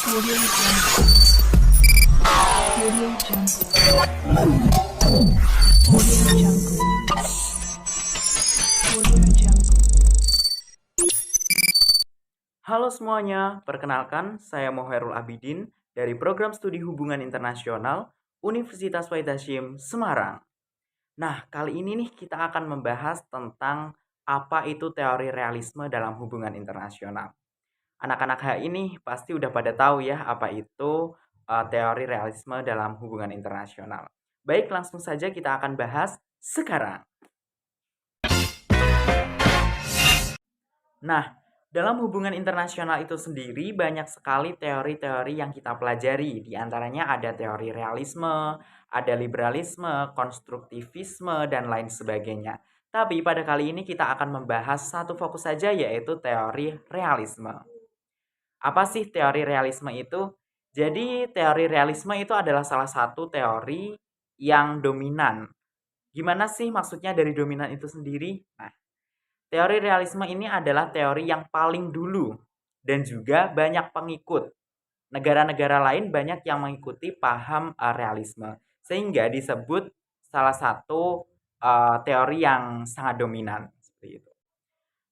Audio Jungle. Audio Jungle. Audio Jungle. Audio Jungle. Halo semuanya, perkenalkan saya Moherul Abidin dari Program Studi Hubungan Internasional Universitas Wahid Hasyim Semarang. Nah, kali ini nih kita akan membahas tentang apa itu teori realisme dalam hubungan internasional. Anak-anak HI ini pasti udah pada tahu ya apa itu teori realisme dalam hubungan internasional. Baik, langsung saja kita akan bahas sekarang. Nah, dalam hubungan internasional itu sendiri banyak sekali teori-teori yang kita pelajari. Di antaranya ada teori realisme, ada liberalisme, konstruktivisme, dan lain sebagainya. Tapi pada kali ini kita akan membahas satu fokus saja yaitu teori realisme. Apa sih teori realisme itu? Jadi teori realisme itu adalah salah satu teori yang dominan. Gimana sih maksudnya dari dominan itu sendiri? Nah, teori realisme ini adalah teori yang paling dulu dan juga banyak pengikut. Negara-negara lain banyak yang mengikuti paham realisme sehingga disebut salah satu teori yang sangat dominan seperti itu.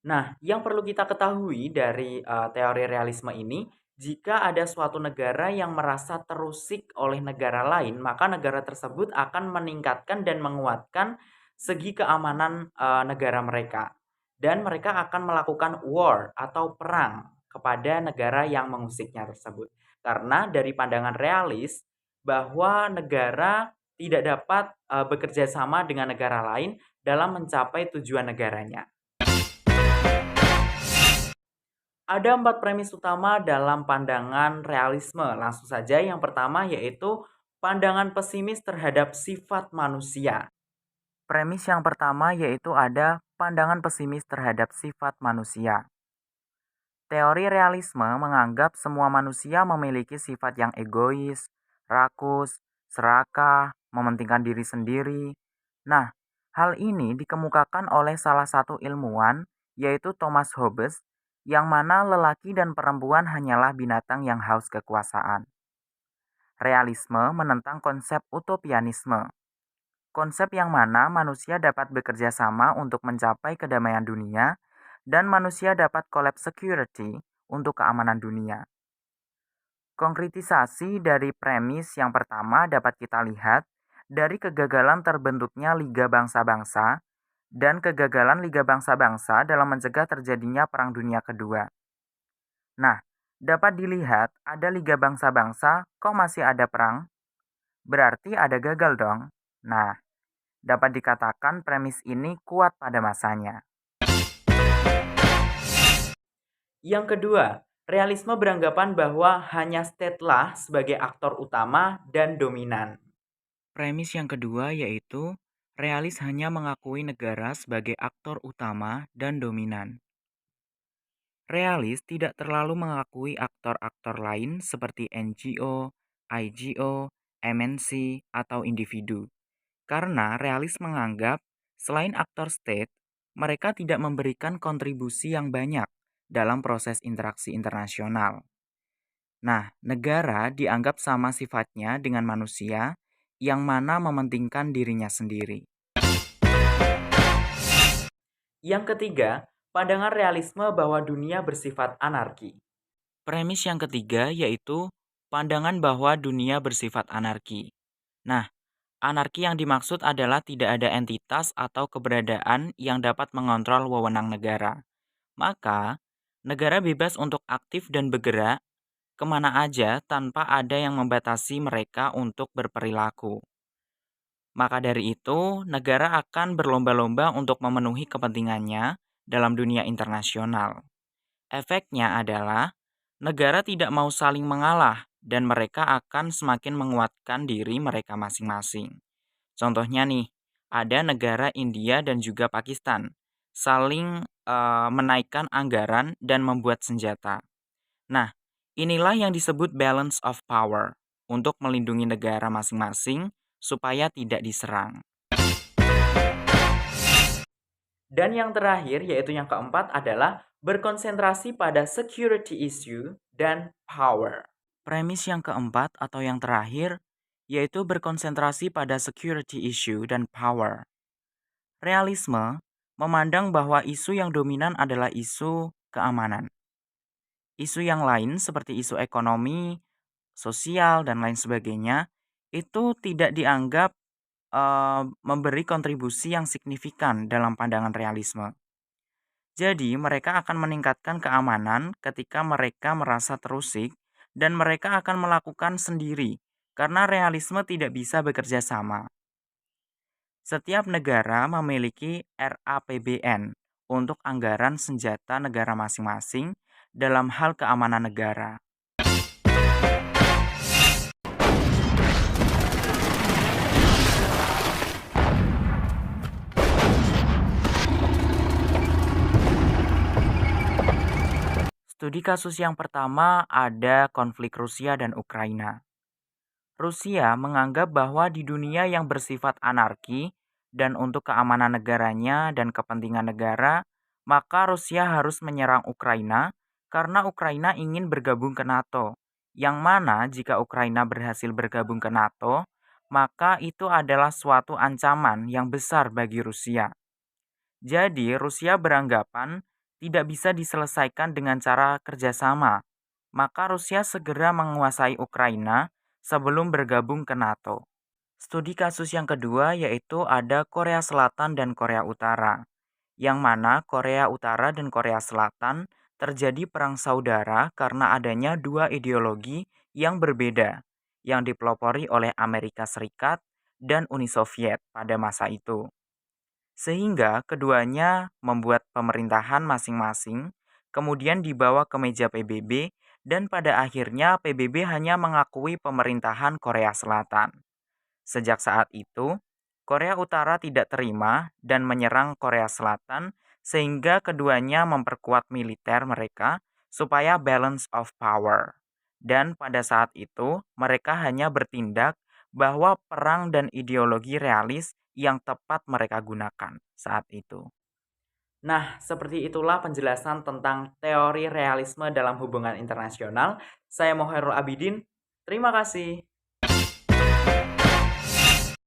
Nah, yang perlu kita ketahui dari teori realisme ini, jika ada suatu negara yang merasa terusik oleh negara lain, maka negara tersebut akan meningkatkan dan menguatkan segi keamanan negara mereka. Dan mereka akan melakukan war atau perang kepada negara yang mengusiknya tersebut. Karena dari pandangan realis bahwa negara tidak dapat bekerja sama dengan negara lain dalam mencapai tujuan negaranya. Ada 4 premis utama dalam pandangan realisme. Langsung saja yang pertama yaitu pandangan pesimis terhadap sifat manusia. Premis yang pertama yaitu ada pandangan pesimis terhadap sifat manusia. Teori realisme menganggap semua manusia memiliki sifat yang egois, rakus, serakah, mementingkan diri sendiri. Nah, hal ini dikemukakan oleh salah satu ilmuwan yaitu Thomas Hobbes yang mana lelaki dan perempuan hanyalah binatang yang haus kekuasaan. Realisme menentang konsep utopianisme. Konsep yang mana manusia dapat bekerja sama untuk mencapai kedamaian dunia dan manusia dapat collapse security untuk keamanan dunia. Konkretisasi dari premis yang pertama dapat kita lihat dari kegagalan terbentuknya Liga Bangsa-Bangsa dan kegagalan Liga Bangsa-Bangsa dalam mencegah terjadinya Perang Dunia Kedua. Nah, dapat dilihat ada Liga Bangsa-Bangsa kok masih ada perang? Berarti ada gagal dong. Nah, dapat dikatakan premis ini kuat pada masanya. Yang kedua, realisme beranggapan bahwa hanya state-lah sebagai aktor utama dan dominan. Premis yang kedua yaitu realis hanya mengakui negara sebagai aktor utama dan dominan. Realis tidak terlalu mengakui aktor-aktor lain seperti NGO, IGO, MNC, atau individu. Karena realis menganggap selain aktor state, mereka tidak memberikan kontribusi yang banyak dalam proses interaksi internasional. Nah, negara dianggap sama sifatnya dengan manusia yang mana mementingkan dirinya sendiri. Yang ketiga, pandangan realisme bahwa dunia bersifat anarki. Premis yang ketiga yaitu pandangan bahwa dunia bersifat anarki. Nah, anarki yang dimaksud adalah tidak ada entitas atau keberadaan yang dapat mengontrol wewenang negara. Maka, negara bebas untuk aktif dan bergerak kemana aja tanpa ada yang membatasi mereka untuk berperilaku. Maka dari itu, negara akan berlomba-lomba untuk memenuhi kepentingannya dalam dunia internasional. Efeknya adalah negara tidak mau saling mengalah dan mereka akan semakin menguatkan diri mereka masing-masing. Contohnya nih, ada negara India dan juga Pakistan saling menaikkan anggaran dan membuat senjata. Nah, inilah yang disebut balance of power untuk melindungi negara masing-masing supaya tidak diserang. Dan yang terakhir yaitu yang keempat adalah berkonsentrasi pada security issue dan power. Premis yang keempat atau yang terakhir yaitu berkonsentrasi pada security issue dan power. Realisme memandang bahwa isu yang dominan adalah isu keamanan. Isu yang lain seperti isu ekonomi, sosial, dan lain sebagainya itu tidak dianggap memberi kontribusi yang signifikan dalam pandangan realisme. Jadi, mereka akan meningkatkan keamanan ketika mereka merasa terusik dan mereka akan melakukan sendiri karena realisme tidak bisa bekerja sama. Setiap negara memiliki RAPBN untuk anggaran senjata negara masing-masing dalam hal keamanan negara. Studi kasus yang pertama ada konflik Rusia dan Ukraina. Rusia menganggap bahwa di dunia yang bersifat anarki dan untuk keamanan negaranya dan kepentingan negara, maka Rusia harus menyerang Ukraina karena Ukraina ingin bergabung ke NATO. Yang mana jika Ukraina berhasil bergabung ke NATO, maka itu adalah suatu ancaman yang besar bagi Rusia. Jadi, Rusia beranggapan tidak bisa diselesaikan dengan cara kerjasama, maka Rusia segera menguasai Ukraina sebelum bergabung ke NATO. Studi kasus yang kedua yaitu ada Korea Selatan dan Korea Utara, yang mana Korea Utara dan Korea Selatan terjadi perang saudara karena adanya dua ideologi yang berbeda, yang dipelopori oleh Amerika Serikat dan Uni Soviet pada masa itu. Sehingga keduanya membuat pemerintahan masing-masing, kemudian dibawa ke meja PBB, dan pada akhirnya PBB hanya mengakui pemerintahan Korea Selatan. Sejak saat itu, Korea Utara tidak terima dan menyerang Korea Selatan, sehingga keduanya memperkuat militer mereka supaya balance of power. Dan pada saat itu, mereka hanya bertindak bahwa perang dan ideologi realis yang tepat mereka gunakan saat itu. Nah, seperti itulah penjelasan tentang teori realisme dalam hubungan internasional. Saya Mohairul Abidin. Terima kasih.